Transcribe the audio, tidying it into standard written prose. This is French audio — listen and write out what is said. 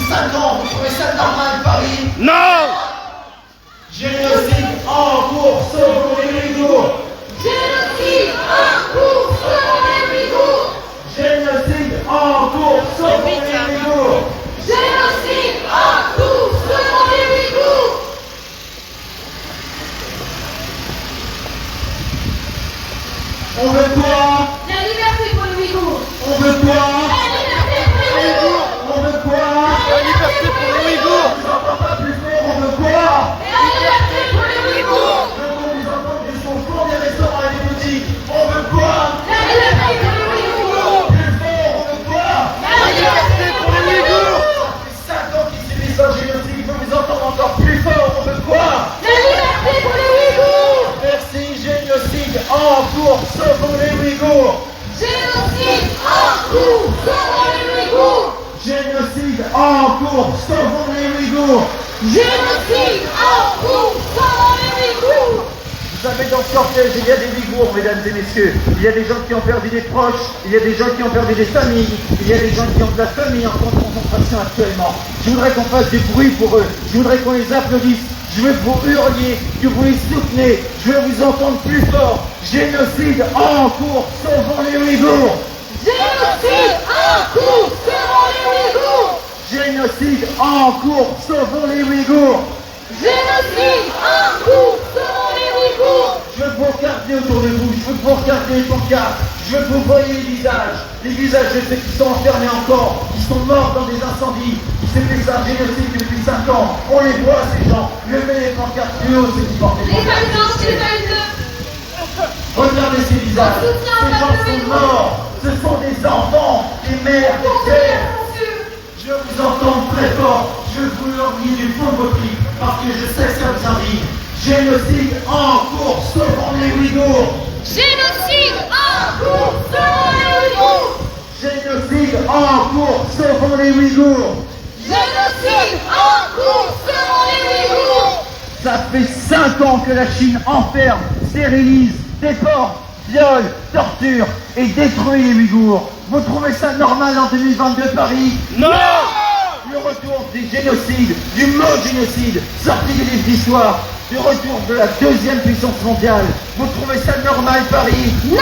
depuis 5 ans, vous trouvez ça normal, Paris? Non! Génocide en cours, sauvons les Ouïghours! Génocide en cours, sauvons les Ouïghours! Génocide en cours, sauvons les Ouïghours! Génocide en cours, sauvons les Ouïghours! On veut quoi? La liberté pour les Ouïghours! On veut quoi? La liberté pour les Ouïghours! On veut quoi? La liberté pour les Ouïghours! On n'entend pas plus fort, on veut quoi? La liberté pour les Ouïghours! Je veux qu'on vous entende des sons forts des restaurants et des boutiques. On veut quoi? La liberté pour les Ouïghours! Plus fort, on veut quoi? La liberté pour les Ouïghours! Ça fait 5 ans qu'ils subissent un génocide, je veux vous entendre encore plus fort, on veut quoi? La liberté pour les Ouïghours! Merci, génocide en cours, sauvons les Ouïghours! Génocide en cours, sauvons les Ouïghours! Génocide en cours, sauvons les Ouïghours! Génocide en cours, sauvons les Ouïghours! Vous savez, dans ce cortège, il y a des Ouïghours, mesdames et messieurs. Il y a des gens qui ont perdu des proches, il y a des gens qui ont perdu des familles, il y a des gens qui ont de la famille en concentration actuellement. Je voudrais qu'on fasse du bruit pour eux, je voudrais qu'on les applaudisse, je veux que vous hurliez, que vous les soutenez, je veux vous entendre plus fort. Génocide en cours, sauvons les Ouïghours! Génocide en cours, sauvons les Ouïghours! Génocide en cours, sauvons les Ouïghours! Génocide en cours, sauvons les Ouïghours! Je veux que vous regardiez autour de vous, je veux que vous regardiez les pancartes, je veux que vous voyez les visages de ceux qui sont enfermés encore, qui sont morts dans des incendies, qui s'est fait ça génocide depuis 5 ans. On les voit ces gens, levez les pancartes plus haut, ceux qui portent les Les pancartes. feuilles blanches, les feuilles bleues! Regardez ces visages, ces gens sont morts, ce sont des enfants, des mères, des pères. Je veux vous entendre très fort, je veux vous l'envier du fond de vos tripes, parce que je sais que ça vous arrive. Génocide en cours, sauvons les Ouïghours! Génocide en cours, sauvons les Ouïghours! Génocide en cours, sauvons les Ouïghours! Génocide en cours, sauvons les Ouïghours! Ça fait 5 ans que la Chine enferme, stérilise, déporte, viole, torture et détruit les Ouïghours. Vous trouvez ça normal en 2022 Paris? Non! Le retour des génocides, du mot génocide, sorti des livres d'histoire, du retour de la deuxième puissance mondiale. Vous trouvez ça normal Paris? Non!